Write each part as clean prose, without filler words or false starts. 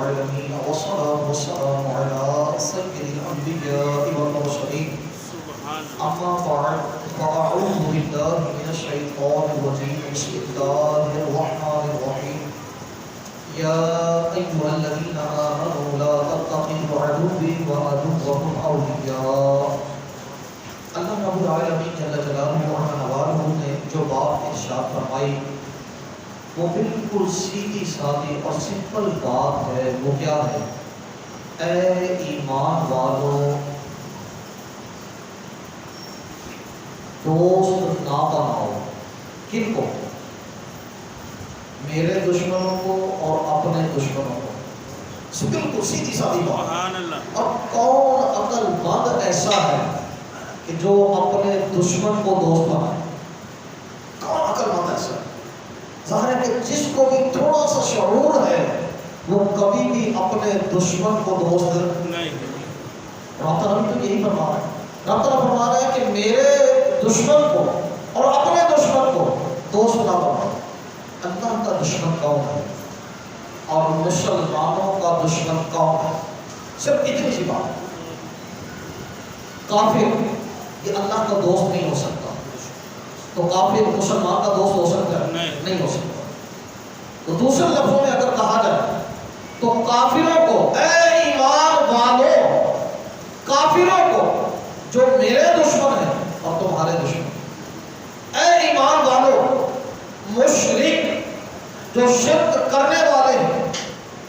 العالمين والصلاة والسلام على سيد الأنبياء والمرسلين أما بعد فأعوذ بالله من الشيطان الرجيم بسم الله الرحمن الرحيم يا أيها الذين آمنوا لا تتخذوا عدوي وعدوكم أولياء. اللہ رب العالمین جل جلالہ و نوالہ نے جو بات ارشاد فرمائی وہ بالکل سیدھی سادی اور سمپل بات ہے. وہ کیا ہے؟ اے ایمان والو دوست نہ بناؤ. کن کو؟ میرے دشمنوں کو اور اپنے دشمنوں کو. بالکل سیدھی سادی بات. اور کون عقل مند ایسا ہے کہ جو اپنے دشمن کو دوست بنائے؟ کون عقل مند ایسا ہے؟ ظاہر ہے کہ جس کو بھی تھوڑا سا شعور ہے وہ کبھی بھی اپنے دشمن کو دوست نہیں. رب تعالیٰ تو یہی فرما رہا ہے. رب تعالیٰ فرما رہا ہے کہ میرے دشمن کو اور اپنے دشمن کو دوست نہ بناؤ. اللہ کا دشمن کون ہے اور مسلمانوں کا دشمن کون ہے؟ صرف اتنی سی بات. کافر یہ اللہ کا دوست نہیں ہو سکتا. تو کافر مسلمان کا دوست ہو سکتا ہے؟ نہیں ہو سکتا. تو دوسرے لفظوں میں اگر کہا جائے تو کافروں کو اے ایمان والو، کافروں کو جو میرے دشمن ہیں اور تمہارے دشمن، اے ایمان والو مشرک جو شرک کرنے والے ہیں،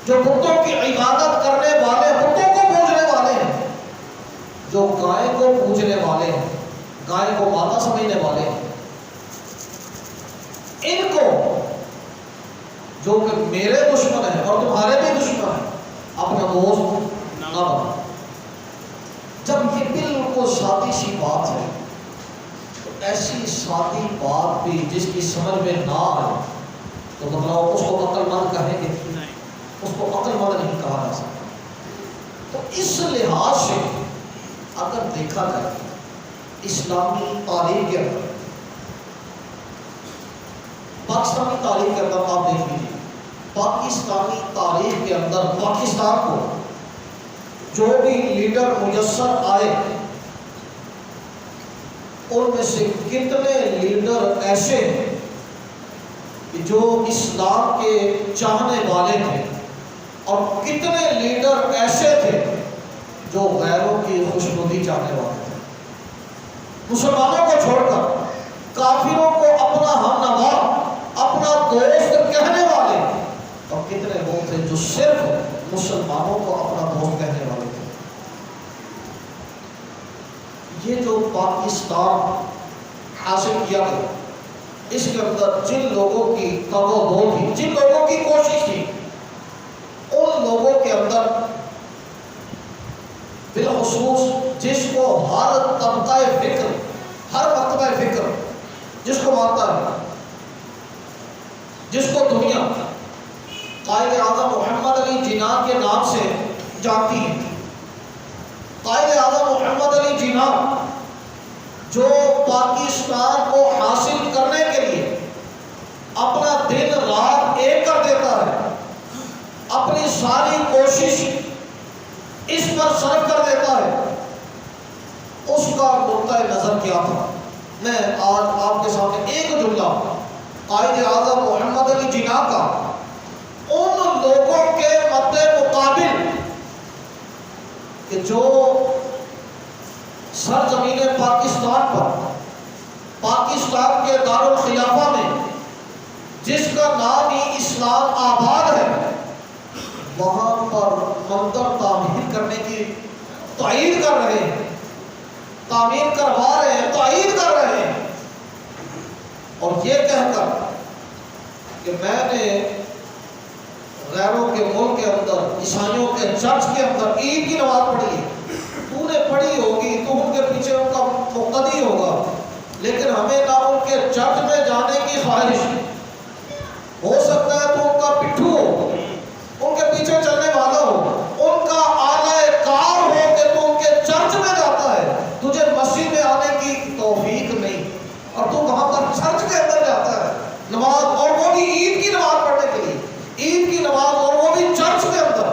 جو بتوں کی عبادت کرنے والے، بتوں کو پوجنے والے ہیں، جو گائے کو پوجنے والے ہیں، گائے کو ماتا سمجھنے والے ہیں، ان کو جو کہ میرے دشمن ہیں اور تمہارے بھی دشمن ہیں اپنا دوست نہ بناؤ. جب یہ بالکل سادی سی بات ہے تو ایسی سادی بات بھی جس کی سمجھ میں نہ آئے تو بتلاؤ اس کو عقل مند کہیں گے؟ اس کو عقل مند نہیں کہا جا سکتا. تو اس لحاظ سے اگر دیکھا جائے اسلامی تاریخ کے اندر، پاکستانی تاریخ کے اندر آپ دیکھ لیجیے، پاکستانی تاریخ کے اندر پاکستان کو جو بھی لیڈر میسر آئے ان میں سے کتنے لیڈر ایسے ہیں کہ جو اسلام کے چاہنے والے تھے اور کتنے لیڈر ایسے تھے جو غیروں کی خوشنودی چاہنے والے تھے. مسلمانوں کو چھوڑ کر کافروں کو اپنا ہم نوا، اپنا دوست کہنے والے، اور کتنے لوگ تھے جو صرف مسلمانوں کو اپنا دوست کہنے والے تھے. یہ جو پاکستان حاصل کیا گیا اس کے اندر جن لوگوں کی تگ تھی، جن لوگوں کی کوشش تھی، ان لوگوں کے اندر بالخصوص جس کو ہر طبقہ فکر، ہر مکتبہ فکر جس کو مانتا ہے، جس کو دنیا قائد اعظم محمد علی جناح کے نام سے جانتی ہے. قائد اعظم محمد علی جناح جو پاکستان کو حاصل کرنے کے لیے اپنا دن رات ایک کر دیتا ہے، اپنی ساری کوشش اس پر صرف کر دیتا ہے، اس کا نقطۂ نظر کیا تھا؟ میں آج آپ کے سامنے ایک جملہ قائد اعظم محمد علی جناح کا ان لوگوں کے مد مقابل کہ جو سرزمین پاکستان پر، پاکستان کے دارالخلافہ میں جس کا نام ہی اسلام آباد ہے، وہاں پر مندر تعمیر کرنے کی تائید کر رہے ہیں، تعمیر کروا رہے ہیں، تائید کر رہے ہیں، اور یہ کہہ کر کہ میں نے غیروں کے ملک کے اندر، عیسائیوں کے چرچ کے اندر عید کی نماز پڑھی ہے. تو نے پڑھی ہوگی، تو ان کے پیچھے ان کا مقتدی ہوگا، لیکن ہمیں نہ ان کے چرچ میں جانے کی خواہش. ہو سکتا ہے تو ان کا پٹھو ہو، ان کے پیچھے چلنے والا ہو، ان کا آلہ کار ہو کہ تو ان کے چرچ میں جاتا ہے، تجھے مسجد میں آنے کی توفیق نہیں، اور تو وہاں پر چرچ کے اندر جاتا ہے نماز، اور وہ بھی عید کی نماز پڑھنے کے لیے، عید کی نماز، اور وہ بھی چرچ کے اندر.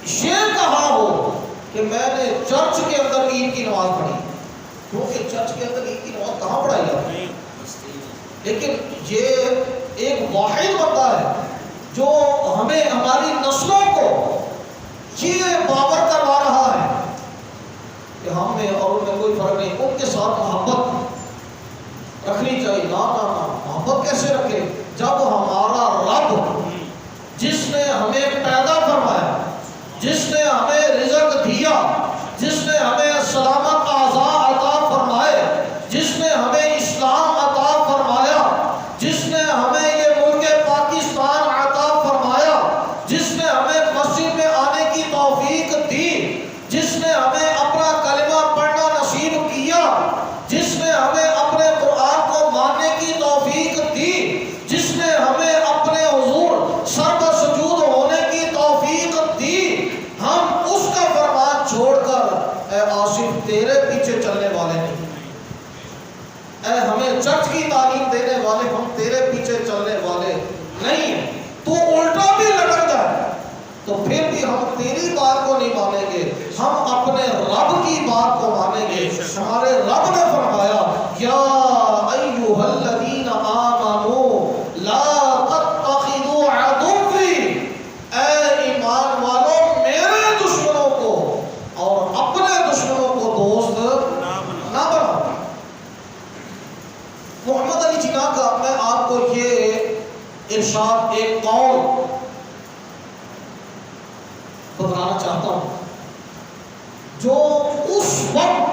یہ کہا ہو کہ میں نے چرچ کے اندر عید کی نماز پڑھی، کیونکہ چرچ کے اندر عید کی نماز کہاں پڑھائی جاتی ہے؟ لیکن یہ ایک واحد بندہ ہے جو ہمیں ہماری نسلوں کو یہ باور کروا رہا ہے کہ ہم میں اور ان میں کوئی فرق نہیں، ان کے ساتھ محبت رکھنی چاہیے۔ نا محبت کیسے رکھے جب ہمارا رب جس نے ہمیں پیدا فرمایا، جس نے ہمیں رزق دیا، جس نے ہمیں سلامت اعضاء عطا فرمائے، جس نے ہمیں اسلام عطا فرمایا، جس نے ہمیں یہ ملک پاکستان عطا فرمایا، جس نے ہمیں مسجد میں آنے کی توفیق دی، جس نے ہمیں اپنا کلمہ پڑھنا نصیب کیا، جس نے ہمیں اپنے قرآن کو ماننے کی توفیق دی، جس نے ہمیں اپنے حضور سر سجود ہونے کی توفیق دی، ہم اس کا فرمان چھوڑ کر اے آصف تیرے پیچھے چلنے والے نہیں، اے ہمیں چرچ کی تعلیم دینے والے ہم تیرے پیچھے چلنے والے نہیں ہیں۔ تو الٹا بھی لٹک جائے تو پھر بھی ہم تیری بات کو نہیں مانیں گے، ہم اپنے رب کی بات کو مانیں گے۔ ہمارے رب نے فرمایا یا ایھا الذین آمنوا لا تتخذوا عدوی، اے ایمان والوں میرے دشمنوں کو اور اپنے دشمنوں کو دوست نہ بناؤ۔ محمد علی جناح کا میں آپ کو یہ ارشاد ایک قول بتانا چاہتا ہوں جو اس وقت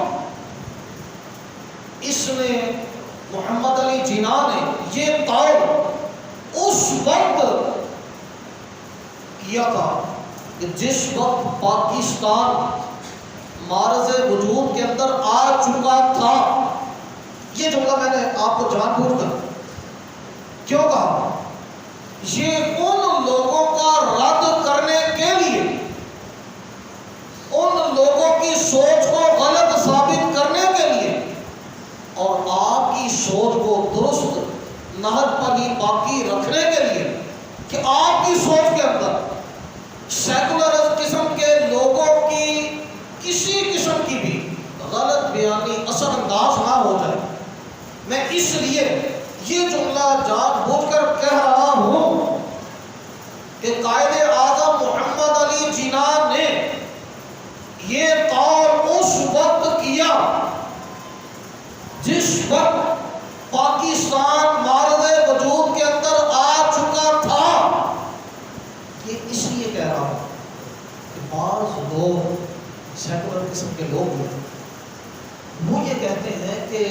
اس نے محمد علی جناح نے یہ قول اس وقت کیا تھا کہ جس وقت پاکستان معرض وجود کے اندر آ چکا تھا۔ یہ جملہ میں نے آپ کو جان بوجھ کر کیوں کہا؟ یہ ان لوگوں کا رد کرنے کے لیے، ان لوگوں کی سوچ کو غلط ثابت کرنے کے لیے اور آپ کی سوچ کو درست نہج پر ہی باقی رکھنے کے لیے کہ آپ کی سوچ کے اندر سیکولر قسم کے لوگوں کی کسی قسم کی بھی غلط بیانی اثر انداز نہ ہو جائے، میں اس لیے یہ جملہ جان بوجھ کر کہہ رہا ہوں کہ قائد اعظم محمد علی جناح نے یہ قول اس وقت کیا جس وقت پاکستان معرض وجود کے اندر آ چکا تھا۔ یہ اس لیے کہہ رہا ہوں کہ بعض لوگ سیکولر قسم کے لوگ ہیں، وہ یہ کہتے ہیں کہ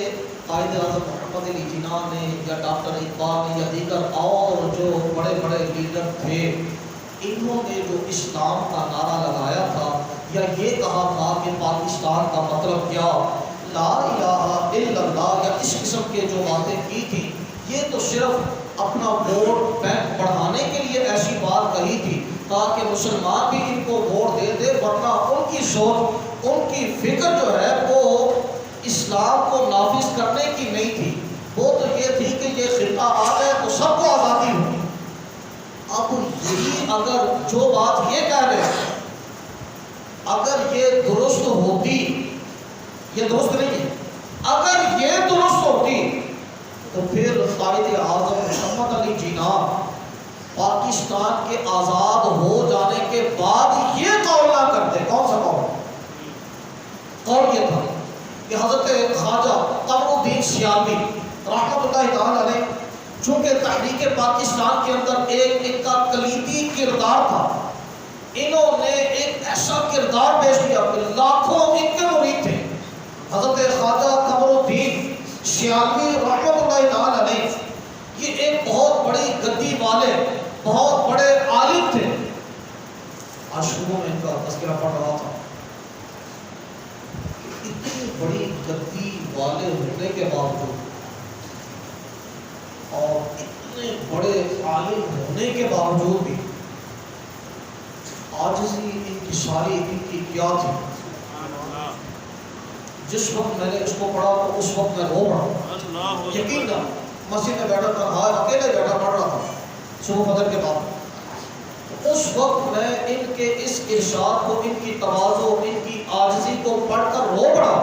قائد اعظم محمد علی جناح نے یا ڈاکٹر اقبال نے یا دیگر اور جو بڑے بڑے لیڈر تھے، انہوں نے جو اسلام کا نعرہ لگایا تھا یا یہ کہا تھا کہ پاکستان کا مطلب کیا، لا الہ الا اللہ، یا اس قسم کے جو باتیں کی تھی، یہ تو صرف اپنا ووٹ بینک بڑھانے کے لیے ایسی بات کہی تھی تاکہ مسلمان بھی ان کو ووٹ دے دے، ورنہ ان کی سوچ، ان کی فکر جو ہے وہ اسلام کو نافذ کرنے کی نہیں تھی، وہ تو یہ تھی کہ یہ خطہ آ گئے تو سب کو آزادی ہوگی۔ اب یہی اگر جو بات یہ کہہ رہے ہیں اگر یہ درست ہوتی، یہ درست نہیں ہے، اگر یہ درست ہوتی تو پھر قائد اعظم محمد علی جناح پاکستان کے آزاد ہو جانے کے بعد یہ قول نہ کرتے۔ کون سا قول؟ قول یہ تھا کہ حضرت خواجہ قمر الدین سیالوی رحمۃ اللہ تعالی علیہ، چونکہ تحریک پاکستان کے اندر ایک ان کا کلیدی کردار تھا، انہوں نے ایک ایسا کردار پیش کیا کہ لاکھوں ان کے مرید تھے۔ حضرت خواجہ قمر الدین سیالوی رحمۃ اللہ تعالی علیہ یہ ایک بہت بڑی گدی والے، بہت بڑے عالم تھے۔ آج شروع میں ان کا تذکرہ پڑھ رہا تھا، اتنی بڑی گدی والے ہونے کے باوجود اور اتنے بڑے عالم ہونے کے باوجود بھی عاجزی انکساری ان کی کیا تھی؟ جس وقت میں نے اس کو پڑھا تو اس وقت میں رو پڑا، یقینا مسجد میں بیٹھا تھا، اکیلے بیٹھا پڑھ رہا تھا صبح فجر کے بعد، اس وقت میں ان کے اس ارشاد کو، ان کی تواضع، ان کی عاجزی کو پڑھ کر رو پڑا،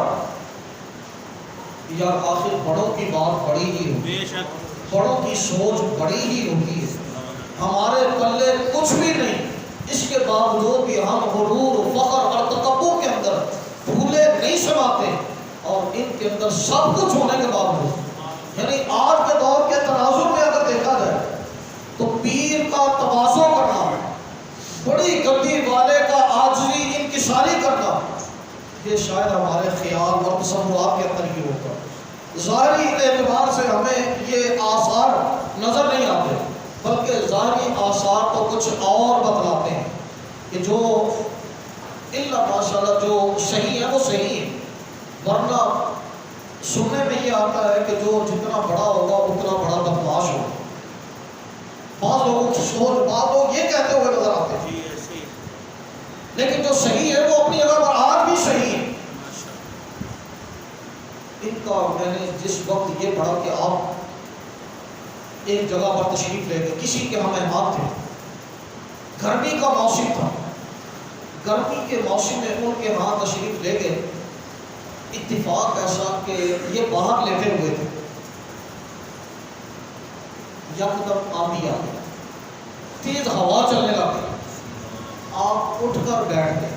یار آخر بڑوں کی بات بڑی ہی ہوتی ہے، بڑوں کی سوچ بڑی ہی ہوتی ہے، ہمارے پلے کچھ بھی نہیں، اس کے باوجود بھی ہم غرور، فخر اور تکبر کے اندر بھولے نہیں سماتے، اور ان کے اندر سب کچھ ہونے کے باوجود، یعنی آج کے دور کے تناظر میں اگر دیکھا جائے تو پیر کا تواضع کرنا، بڑی گدی والے کا عاجزی انکساری کرنا، یہ شاید ہمارے خیال اور تصورات کے اندر ہی ہوگا۔ ظاہری اعتبار سے ہمیں یہ آثار نظر نہیں آتے، بلکہ ظاہری آثار تو کچھ اور بتلاتے ہیں کہ جو اللہ ماشاءاللہ جو صحیح ہے وہ صحیح ہے، ورنہ سننے میں یہ آتا ہے کہ جو جتنا بڑا ہوگا اتنا بڑا بدماش ہوگا۔ بعض لوگوں کی سوچ، بعض لوگ یہ کہتے ہوئے نظر آتے ہیں، لیکن جو صحیح ہے وہ اپنی جگہ پر آج بھی صحیح ہے۔ ان کا میں نے جس وقت یہ پڑھا کہ آپ ایک جگہ پر تشریف لے گئے، کسی کے ہم مہمان تھے، گرمی کا موسم تھا، گرمی کے موسم میں ان کے ہاں تشریف لے گئے، اتفاق ایسا کہ یہ باہر لیٹے ہوئے تھے، یکدم آندھی آ گئی، تیز ہوا چلنے لگی، آپ اٹھ کر بیٹھ گئے،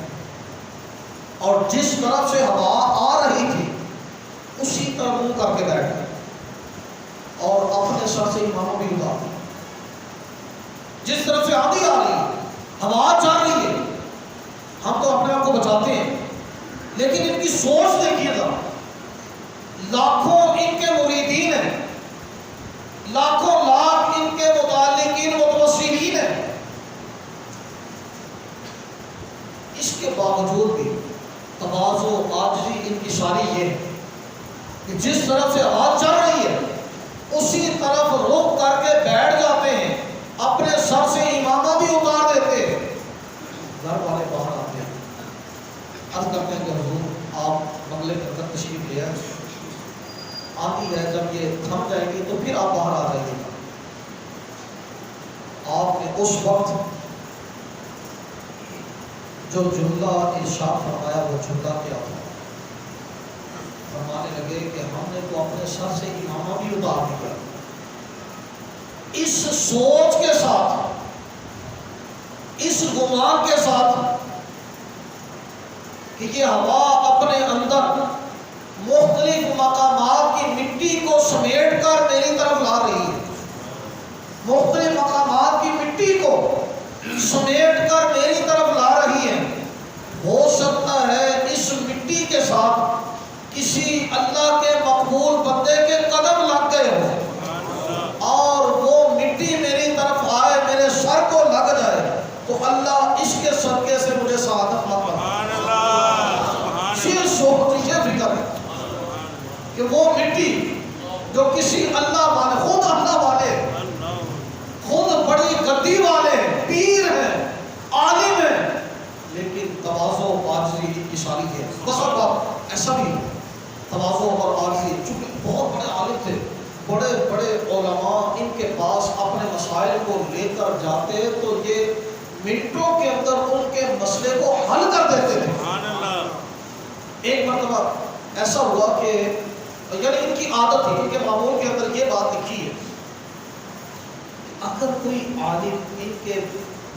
اور جس طرف سے ہوا آ رہی تھی اسی طرح منہ کر کے بیٹھ گئے، اور اپنے سر سے امامہ بھی اتار دی، جس طرف سے آندھی آ رہی ہے، ہوا چل رہی ہے، ہم تو اپنے آپ کو بچاتے ہیں، لیکن ان کی سوچ دیکھیے گا، لاکھوں ان کے مریدین ہیں، لاکھوں لاکھ ان کے متعلقین متوسلین ہیں، اس کے باوجود بھی تواضع، عاجزی، انکساری یہ ہے کہ جس طرف سے آواز چل رہی ہے اسی طرف رخ کر کے بیٹھ جاتے ہیں، اپنے سر سے امامہ بھی اتار دیتے ہیں، گھر والے باہر آتے ہیں، عرض کرتے ہیں کہ حضور آپ بنگلے کے اندر تشریف لے آئے، آتی ہے جب یہ تھم جائے گی تو پھر آپ باہر آ جائیے گا۔ آپ نے اس وقت جو جملہ ارشاد فرمایا وہ جملہ کیا تھا؟ فرمانے لگے کہ ہم نے تو اپنے سر سے امامہ بھی اتار دیا، اس سوچ کے ساتھ، اس گمان کے ساتھ کہ یہ ہوا اپنے اندر مختلف مقامات کی مٹی کو سمیٹ کر میری طرف لا رہی ہے، مختلف مقامات کی مٹی کو سمیٹ کر میری طرف لا رہی ہے، ہو سکتا ہے اس مٹی کے ساتھ کسی اللہ کے مقبول بندے کے قدم لگ گئے ہو، اور وہ مٹی میری طرف آئے، میرے سر کو لگ جائے تو اللہ اس کے صدقے سے مجھے سعادت مت بنا۔ یہ سوچ، یہ فکر ہے کہ وہ مٹی جو کسی اللہ والے، خود اللہ والے، خود بڑی گدی والے پیر ہیں، عالم ہیں، لیکن تواضع، عاجزی، انکساری ہے۔ بس اب ایسا بھی تواضع اور عاجزی، چونکہ بہت بڑے عالم تھے، بڑے بڑے علماء ان کے پاس اپنے مسائل کو لے کر جاتے تو یہ منٹوں کے اندر ان کے مسئلے کو حل کر دیتے تھے۔ ایک مرتبہ ایسا ہوا کہ یعنی ان کی عادت تھی، ان کے معمول کے اندر یہ بات لکھی ہے، اگر کوئی عالم ان کے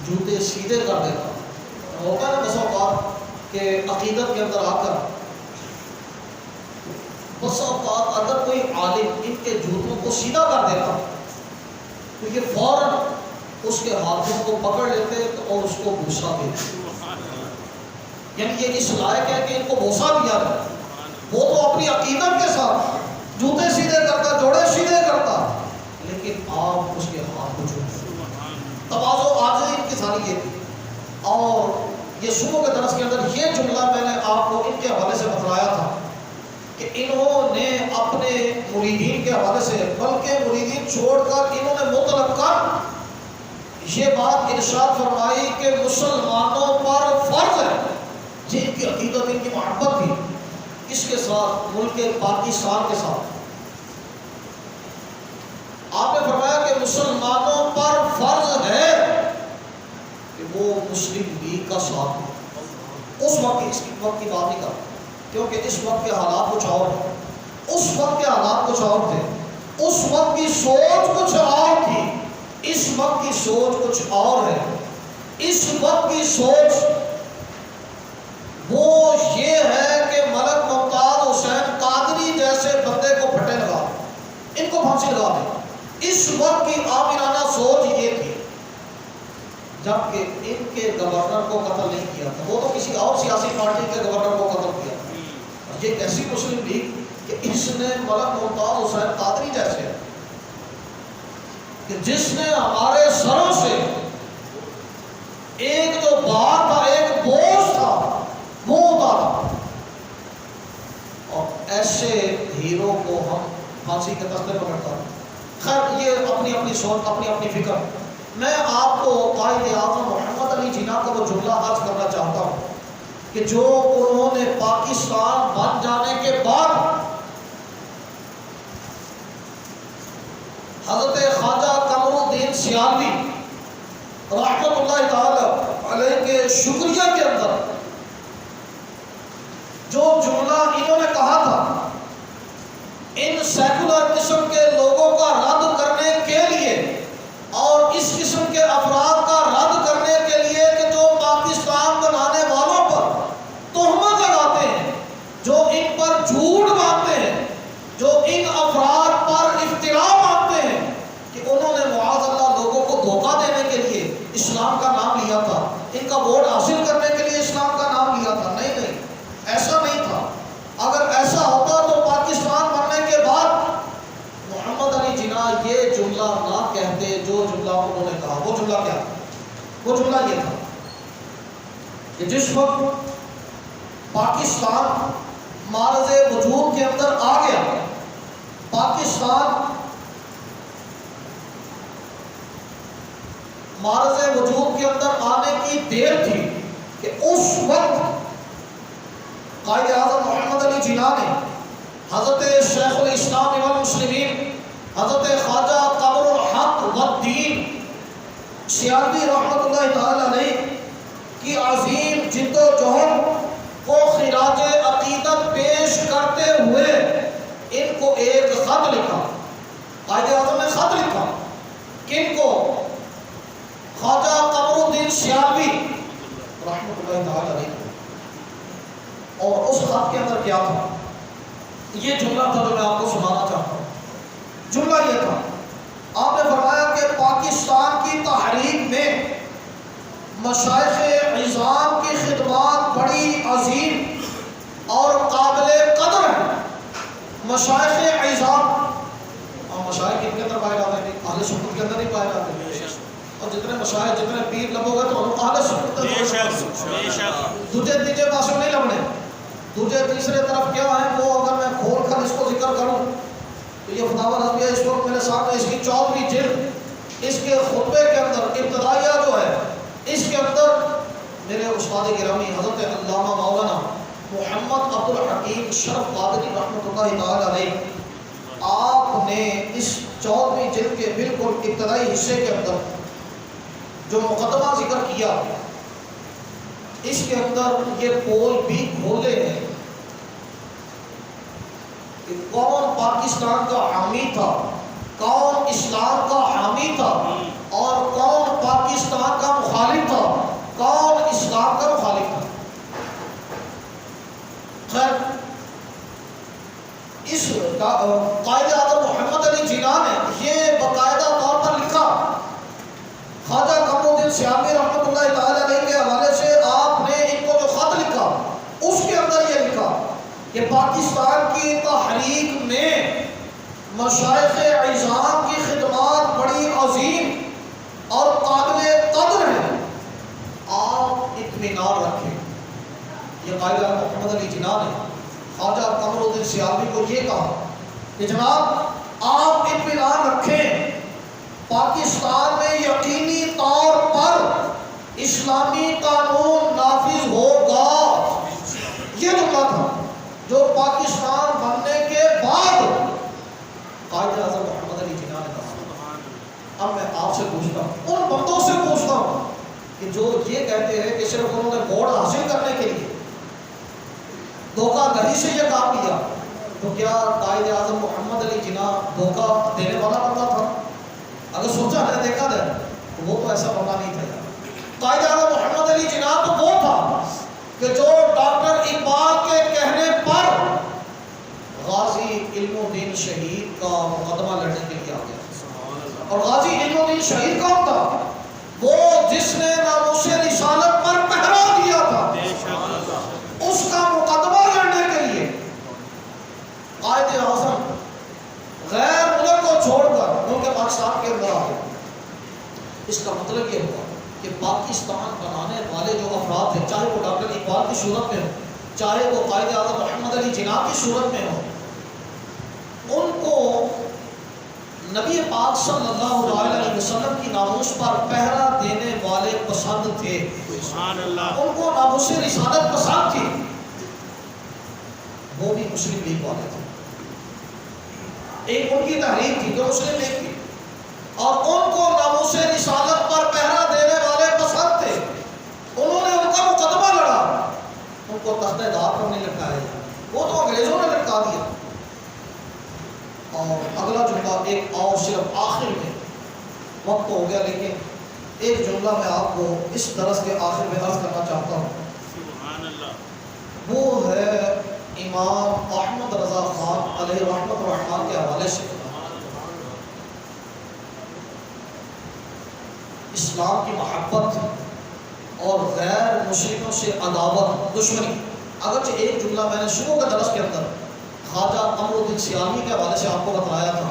جوتے سیدھے کر دیتا، ہوتا ہے نا بس اوقات کہ عقیدت کے اندر آ کر بس اوقات اگر کوئی عالم ان کے جوتوں کو سیدھا کر دیتا تو یہ فوراً اس کے ہاتھوں کو پکڑ لیتے اور اس کو بوسا دیتے، یعنی یہ اس لائق ہے کہ ان کو بوسا دیا جائے۔ وہ تو اپنی عقیدت کے ساتھ جوتے سیدھے کرتا، جوڑے سیدھے کرتا، لیکن آپ اس کے ہاتھ کو چھوڑتے۔ تواضع، عاجزی، انکساری یہ تھی۔ اور یہ صبح کے درس کے اندر یہ جملہ میں نے آپ کو ان کے حوالے سے بتلایا تھا کہ انہوں نے اپنے مریدین کے حوالے سے، بلکہ مریدین چھوڑ کر انہوں نے مطلق کر یہ بات ارشاد فرمائی کہ مسلمانوں پر فرض ہے، جن کی عقیدت، ان کی محبت تھی اس کے ساتھ، ملک پاکستان کے ساتھ، آپ نے فرمایا کہ مسلمانوں پر فرض ہے وہ مسلم لیگ کا ساتھ دے۔ اس وقت اس وقت کی بات نہیں کر، کیونکہ اس وقت کے حالات کچھ اور ہیں، اس وقت کے حالات کچھ اور تھے، اس وقت کی سوچ کچھ اور تھی، اس وقت کی سوچ کچھ اور ہے۔ اس وقت کی سوچ وہ یہ ہے کہ ملک ممتاز حسین قادری جیسے بندے کو پھٹے لگا دیں، ان کو پھانسی لگا دیں۔ اس وقت کی عامرانہ سوچ یہ تھی، جبکہ ان کے گورنر کو قتل نہیں کیا تھا، وہ تو کسی اور سیاسی پارٹی کے گورنر کو قتل کیا تھا۔ یہ ایک ایسی مسلم لیگ کہ اس نے ملک ممتاز حسین قادری جیسے کہ جس نے ہمارے سروں سے ایک جو بار تھا، ایک بوجھ تھا، وہ اتارا، اور ایسے ہیرو کو ہم پھانسی کے تختے پر لٹکا دیں۔ خیر یہ اپنی اپنی سوچ، اپنی اپنی فکر۔ میں آپ کو قائد اعظم محمد علی جناح کا وہ جملہ عرض کرنا چاہتا ہوں کہ جو انہوں نے پاکستان بن جانے کے بعد حضرت خواجہ قمر الدین سیالوی رحمۃ اللہ تعالی علیہ کے شکریہ کے اندر جو جملہ انہوں نے کہا تھا، ان سیکولر قسم کے لوگوں کا رد کرنے کے لیے اور اس قسم کے افراد کا رد کرنے کے لیے کہ جو پاکستان بنانے والوں پر تہمت لگاتے ہیں، جو ان پر جھوٹ باندھتے ہیں، جو ان افراد پر افترا باندھتے ہیں کہ انہوں نے معاذ اللہ لوگوں کو دھوکہ دینے کے لیے اسلام کا نام لیا تھا، ان کا ووٹ حاصل کرنے کے لیے اسلام کا نام لیا تھا۔ نہیں نہیں، ایسا نہیں تھا۔ اگر ایسا ہوتا تو پاکستان بننے کے بعد محمد علی جناح یہ جملہ نہ کہتے جو جملہ انہوں نے کہا۔ وہ جملہ کیا تھا؟ وہ جملہ یہ تھا کہ جس وقت پاکستان معرض وجود کے اندر آ گیا، پاکستان معرض وجود کے اندر آنے کی دیر تھی کہ اس وقت قائد اعظم محمد علی جناح نے حضرت شیخ الاسلام والمسلمین حضرت خواجہ قمر الحق والدین سیالوی رحمۃ اللہ تعالی علیہ کی عظیم جد و جہد کو خراج عقیدت پیش کرتے ہوئے ان کو ایک خط لکھا۔ قائد اعظم نے خط لکھا کن کو؟ خواجہ قمر الدین سیالوی رحمۃ اللہ تعالی علیہ۔ اور اس خط کے اندر کیا تھا؟ یہ جملہ تھا جو میں آپ کو سنانا چاہتا ہوں۔ جملہ یہ تھا، آپ نے فرمایا کہ پاکستان کی تحریک میں مشائخ عظام کی خدمات بڑی عظیم اور قابل قدر ہیں۔ مشائخ عظام، اور مشائخ ان کے اندر پائے جاتے ہیں، اہل سنت کے اندر نہیں پائے جاتے ہیں، اور جتنے مشائخ جتنے پیر لبو گے تو اہل سنت دوجے تیجے پاسوں نہیں لبنے۔ دوسرے تیسرے طرف کیا ہے وہ اگر میں کھول کر اس کو ذکر کروں تو یہ فتاوی رضویہ اس وقت میرے سامنے، اس کی 14ویں جلد، اس کے خطبے کے اندر ابتدائیہ جو ہے اس کے اندر میرے استاد گرامی حضرت علامہ مولانا محمد عبد الحکیم شرف قادری رحمۃ اللہ تعالی علیہ، آپ نے اس 14ویں جلد کے بالکل ابتدائی حصے کے اندر جو مقدمہ ذکر کیا، اس کے اندر یہ پول بھی کھولے ہیں کہ کون پاکستان کا حامی تھا، کون اسلام کا حامی تھا، اور کون پاکستان کا مخالف تھا، کون اسلام کا مخالف تھا۔ خیر اس قائد اعظم محمد علی جناح نے یہ باقاعدہ طور پر لکھا، خواجہ قمر الدین سیالوی رحمۃ اللہ تعالی علیہ کے حوالے سے آپ نے ان کو جو خط لکھا اس کے اندر یہ لکھا کہ پاکستان کی تحریک میں مشائخ عظام کی خدمات بڑی عظیم اور قابل قدر ہیں، آپ اطمینان رکھیں۔ یہ قائد اعظم محمد علی جناح نے خواجہ قمر الدین سیالوی کو یہ کہا کہ جناب آپ اطمینان رکھیں، پاکستان میں یقینی طور پر اسلامی قانون نافذ ہوگا۔ یہ جملہ تھا جو پاکستان بننے کے بعد قائد اعظم محمد علی جناح نے کہا۔ اب میں آپ سے پوچھتا ہوں، ان بندوں سے پوچھتا ہوں کہ جو دھوکہ دہی سے یہ کام کیا، تو کیا قائد اعظم محمد علی جناح دھوکہ دینے والا بندہ تھا؟ اگر سوچا ہے دیکھا جائے تو وہ تو ایسا بندہ نہیں تھا۔ قائد اعظم محمد علی جناح تو وہ تھا کہ جو ڈاکٹر اقبال کے کہنے پر غازی علم الدین شہید کا مقدمہ لڑنے کے لیے آ گیا۔ اور غازی علم الدین شہید کون تھا؟ وہ جس نے ناموس رسالت پر پہرا دیا تھا، اس کا مقدمہ لڑنے کے لیے قائد اعظم غیر ملک کو چھوڑ کر ملک پاکستان کے اندر آ گیا۔ اس کا مطلب یہ ہوا کہ پاکستان بنانے والے جو افراد ہیں، چاہے وہ ڈاکٹر اقبال کی صورت میں ہو، چاہے وہ قائد اعظم محمد علی جناح کی صورت میں ہو، ان کو نبی پاک صلی اللہ علیہ وسلم کی ناموس پر پہرا دینے والے پسند تھے۔ ان کو ناموس رسالت پسند تھی، وہ بھی مسلم لیگ والے تھے۔ ایک ان کی تحریک تھی جو مسلم لیگ تھی، اور ان کو ناموس رسالت پر پہرا دینے والے پسند تھے۔ انہوں نے ان کا مقدمہ لڑا، ان کو تختہ دار پر نہیں لٹکایا، وہ تو انگریزوں نے لٹکا دیا۔ اور اگلا جملہ ایک اور صرف آخر میں، وقت ہو گیا لیکن ایک جملہ میں آپ کو اس درس کے آخر میں عرض کرنا چاہتا ہوں، وہ ہے امام احمد رضا خان علیہ رحمۃ الرحمن کے حوالے سے۔ اسلام کی محبت اور غیر مسلموں سے عداوت، دشمنی۔ اگرچہ ایک جملہ میں نے شروع کے درس کے اندر خواجہ قمر الدین سیالوی کے حوالے سے آپ کو بتایا تھا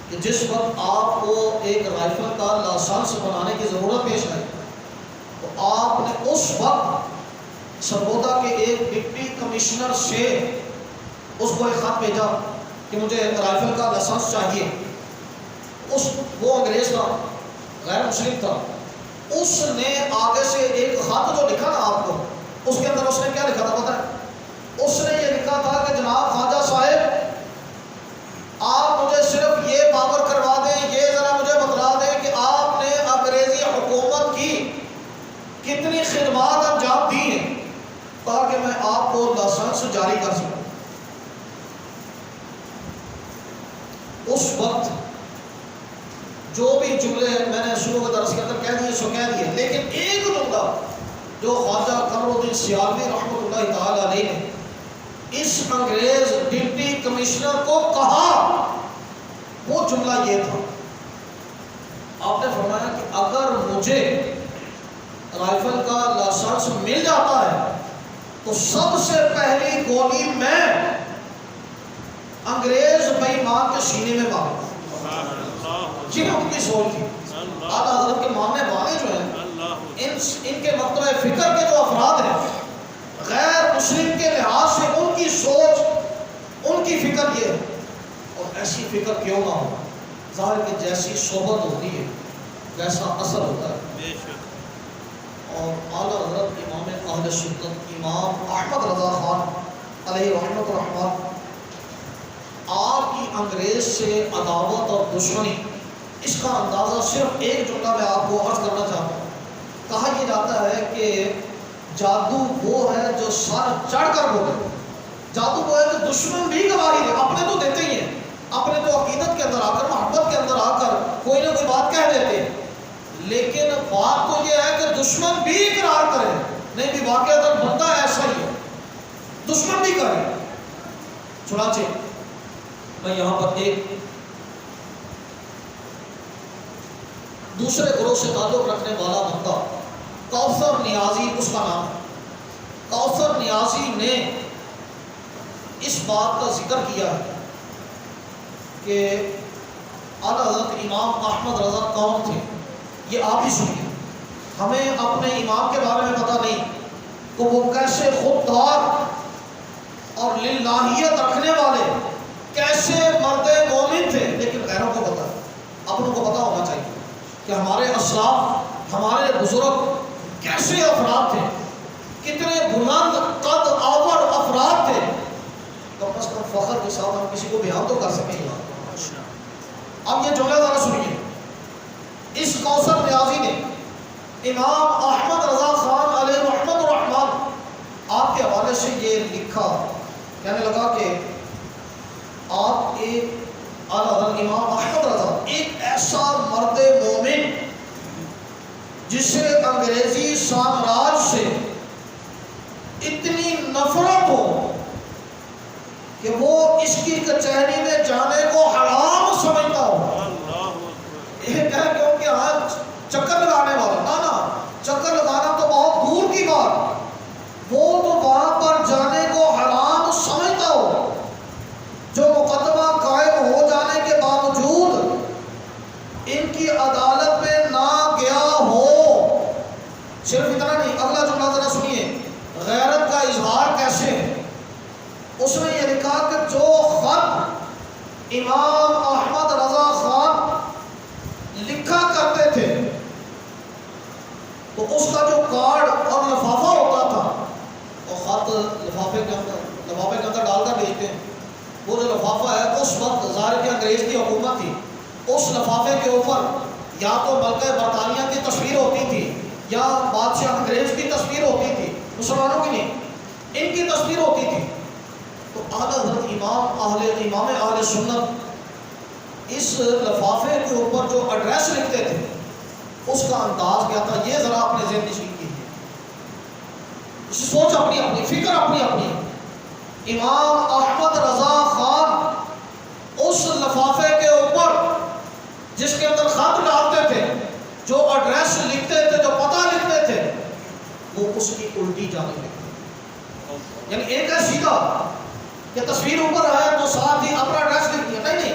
کہ جس وقت آپ کو ایک رائفل کا لائسنس بنانے کی ضرورت پیش آئی تو آپ نے اس وقت سرگودا کے ایک ڈپٹی کمشنر سے اس کو ایک خط بھیجا کہ مجھے رائفل کا لائسنس چاہیے۔ وہ انگریز تھا، غیر مسلم تھا، اس نے آگے سے ایک خط جو لکھا نا آپ کو، اس کے اندر اس نے کیا لکھا تھا پتہ ہے؟ اس نے یہ لکھا تھا کہ جناب خواجہ صاحب آپ مجھے صرف یہ باور کروا دیں، یہ ذرا مجھے بتلا دیں کہ آپ نے انگریزی حکومت کی کتنی خدمات انجام دی ہیں تاکہ میں آپ کو لائسنس جاری کر سکوں۔ اس وقت جو بھی جملے میں نے شروع کے درس کے اندر کہہ دیے سو کہہ دیے، لیکن ایک جملہ جو خواجہ قمر الدین سیالوی رحمۃ اللہ تعالی علیہ نے اس انگریز ڈپٹی کمشنر کو کہا، وہ جملہ یہ تھا، آپ نے فرمایا کہ اگر مجھے رائفل کا لائسنس مل جاتا ہے تو سب سے پہلی گولی میں انگریز بے ایمان کے سینے میں ماروں۔ جن ان کی سوچ تھی، اعلیٰ حضرت کے ماننے والے جو ہیں، ان کے مکتبہ فکر کے جو افراد ہیں، غیر مسلم کے لحاظ سے ان کی سوچ، ان کی فکر یہ ہے، اور ایسی فکر کیوں نہ ہو، ظاہر کہ جیسی صحبت ہوتی ہے ویسا اثر ہوتا ہے۔ اور اعلیٰ حضرت امام اہل سنت امام احمد رضا خان علیہ رحمۃ الرحمن، آپ کی انگریز سے عداوت اور دشمنی، اس کا اندازہ صرف ایک جملہ میں آپ کو عرض کرنا چاہتا ہوں۔ کہا یہ جاتا ہے کہ جادو وہ ہے جو سر چڑھ کر بولے، جادو وہ ہے جو دشمن بھی گواہی دے، اپنے تو دیتے ہی ہیں، اپنے تو عقیدت کے اندر آ کر، محبت کے اندر آ کر کوئی نہ کوئی بات کہہ دیتے ہیں، لیکن بات تو یہ ہے کہ دشمن بھی اقرار کرے، نہیں بھی واقعہ بندہ ایسا ہی ہے، دشمن بھی کرے۔ چنانچہ میں یہاں پر ایک دوسرے گروہ سے تعلق رکھنے والا بندہ کوثر نیازی، اس کا نام ہے، کوثر نیازی نے اس بات کا ذکر کیا ہے کہ اعلیٰ حضرت امام احمد رضا کون تھے، یہ آپ ہی سنیے، ہمیں اپنے امام کے بارے میں پتہ نہیں کہ وہ کیسے خوددار اور للہیت رکھنے والے کیسے مرد مومن تھے، لیکن غیروں کو پتہ ہے، اپنوں کو پتہ ہونا چاہیے کہ ہمارے اسلاف، ہمارے بزرگ کیسے افراد تھے، کتنے بلند قد آور افراد تھے، کم از کم فخر کے ساتھ ہم کسی کو بیان تو کر سکیں گے۔ اب یہ جملہ ذرا سنیے، اس کوثر نیازی نے امام احمد رضا خان علیہ رحمۃ الرحمن آپ کے حوالے سے یہ لکھا، کہنے لگا کہ آپ ایک حضرت امام احمد رضا ایک ایسا مرد مومن جسے انگریزی سامراج سے اتنی نفرت ہو کہ وہ اس کی کچہری میں جانے کو حرام سمجھتا ہو. یہ کہہ کہ ان کے ہاں چکر لگانے والا، نا چکر لگانا تو بہت دور کی بات، وہ تو وہاں پر جانے کو حرام سمجھتا ہو، جو مقدمہ قائم ہو جانے کے باوجود ان کی عدالت میں نہ گیا ہو. صرف اتنا نہیں، اگلا جملہ ذرا سنیے، غیرت کا اظہار کیسے ہے. اس نے یہ لکھا کہ جو خط امام احمد رضا خان لکھا کرتے تھے تو اس کا جو کارڈ اور لفافہ ہوتا تھا، وہ خط لفافے کے اندر ڈال کر بھیجتے ہیں. وہ جو لفافہ ہے اس وقت ظاہر کہ انگریز کی حکومت تھی، اس لفافے کے اوپر یا تو ملکہ برطانیہ کی تصویر ہوتی تھی یا بادشاہ انگریز کی تصویر ہوتی تھی، مسلمانوں کی نہیں، ان کی تصویر ہوتی تھی. تو اعلیٰ حضرت امام اہل سنت اس لفافے کے اوپر جو ایڈریس لکھتے تھے اس کا انداز کیا تھا، یہ ذرا اپنے ذہن نشین کیجیے. سوچ اپنی اپنی، فکر اپنی اپنی. امام احمد رضا خان اس لفافے کے اوپر جس کے اندر خط ڈالتے تھے، جو ایڈریس لکھتے تھے، جو پتہ لکھتے تھے، وہ اس کی الٹی جانب لکھتے. یعنی ایک ہے سیدھا کہ تصویر اوپر ہے تو ساتھ ہی اپنا ایڈریس لکھ دیا، نہیں،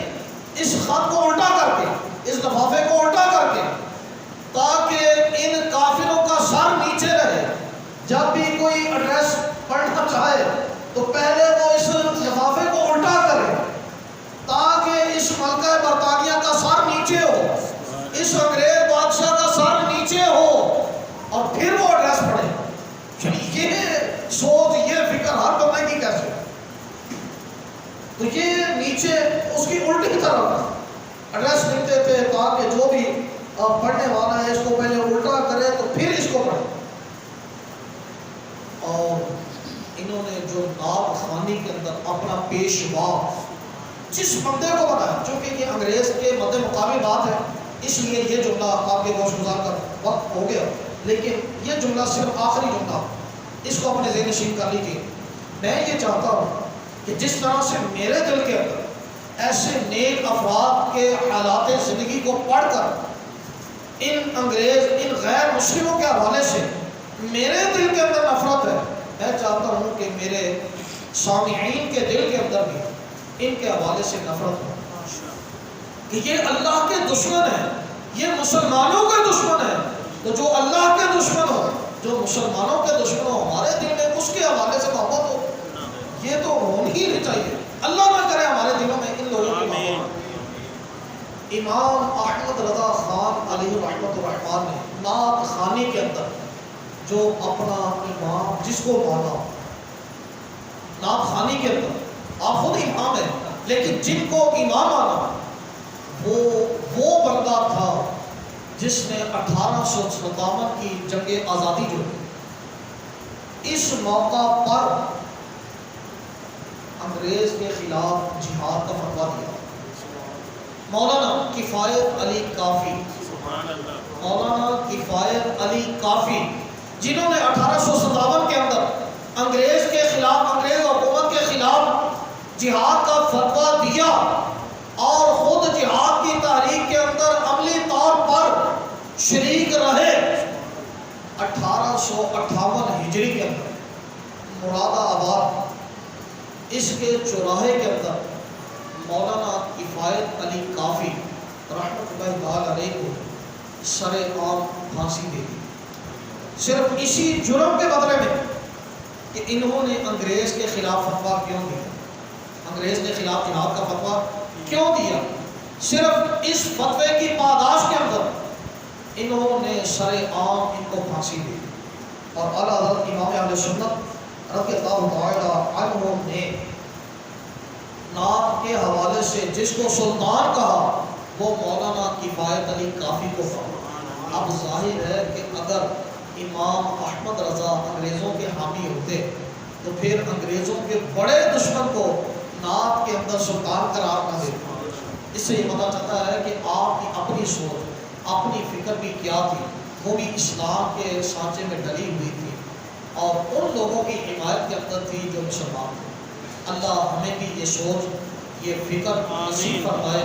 اس خط کو الٹا کر کے، اس لفافے کو الٹا کر کے، تاکہ ان کافروں کا سر نیچے رہے. جب بھی کوئی ایڈریس پڑھنا چاہے تو پہلے وہ اس لفافے کو الٹا کرے تاکہ اس ملکہ برطانیہ کا سر نیچے ہو، اس انگریز بادشاہ کا سر نیچے ہو، اور پھر وہ ایڈریس پڑھے. یہ سوچ، یہ فکر ہر بندے کی کیسے؟ تو یہ نیچے اس کی الٹی طرف ایڈریس لکھتے تھے تاکہ جو بھی پڑھنے والا ہے اس کو پہلے الٹا کرے تو پھر اس کو پڑھے. اور انہوں نے جو ناب خانی کے اندر اپنا پیشوا جس بندے کو بنایا، چونکہ یہ انگریز کے مد مقامی بات ہے اس لیے یہ جملہ آپ کے گوش گزار کا وقت ہو گیا، لیکن یہ جملہ صرف آخری جملہ، اس کو اپنے ذہن نشین کر لیجیے. میں یہ چاہتا ہوں کہ جس طرح سے میرے دل کے اندر ایسے نیک افراد کے حالات زندگی کو پڑھ کر ان انگریز، ان غیر مسلموں کے حوالے سے میرے دل کے اندر نفرت ہے، میں چاہتا ہوں کہ میرے سامعین کے دل کے اندر بھی ان کے حوالے سے نفرت ہو کہ یہ اللہ کے دشمن ہیں، یہ مسلمانوں کے دشمن ہیں. تو جو اللہ کے دشمن ہو، جو مسلمانوں کے دشمن ہو، ہمارے دل میں اس کے حوالے سے محبت ہو، یہ تو ہونی ہی نہیں چاہیے. اللہ نہ کرے ہمارے دلوں میں ان لوگوں کی محبت. امام احمد رضا خان علیہ رحمۃ الرحمن نے نعت خوانی کے اندر جو اپنا امام جس کو مانا، نعت خوانی کے اندر آپ خود امام ہیں لیکن جن کو امام مانا وہ بندہ تھا جس نے 1857 کی جنگ آزادی جو اس موقع پر انگریز کے خلاف جہاد کا فتویٰ دیا. مولانا کفایت علی کافی، مولانا کفایت علی کافی، جنہوں نے 1857 کے اندر انگریز کے خلاف، انگریز حکومت کے خلاف جہاد کا فتویٰ دیا اور خود جہاد کی تحریک کے اندر عملی طور پر شریک رہے. 1858 ہجری کے اندر مراد آباد اس کے چوراہے کے اندر مولانا کفایت علی کافی رحمۃ اللہ علیہ کو سر عام پھانسی دے دی، صرف اسی جرم کے بدلے میں کہ انہوں نے انگریز کے خلاف فتویٰ کیوں دیا، انگریز کے خلاف جہاد کا فتویٰ کیوں دیا. صرف اس فتوے کی پاداش کے اندر انہوں نے سر عام ان کو پھانسی دی. اور اعلیٰ حضرت امام اہل سنت رضی اللہ تعالی عنہ نے نعت کے حوالے سے جس کو سلطان کہا وہ مولانا کفایت علی کافی کو کہا. اب ظاہر ہے کہ اگر امام احمد رضا انگریزوں کے حامی ہوتے تو پھر انگریزوں کے بڑے دشمن کو نعت کے اندر سلطان قرار نہ دے۔ اس سے یہ پتہ چلتا ہے کہ آپ کی اپنی سوچ، اپنی فکر بھی کیا تھی، وہ بھی اسلام کے سانچے میں ڈلی ہوئی تھی اور ان لوگوں کی حمایت کے اندر تھی جو مسلمان تھے۔ اللہ ہمیں بھی یہ سوچ، یہ فکر نصیب فرمائے۔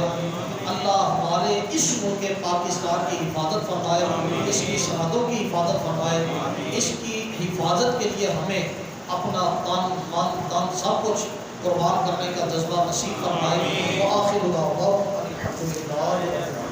اللہ ہمارے اس ملک پاکستان کی حفاظت فرمائے، اس کی سرحدوں کی حفاظت فرمائے، اس کی حفاظت کے لیے ہمیں اپنا تن من تن سب کچھ قربان کرنے کا جذبہ نصیب فرمائے۔ وآخر دعوانا الحمدللہ۔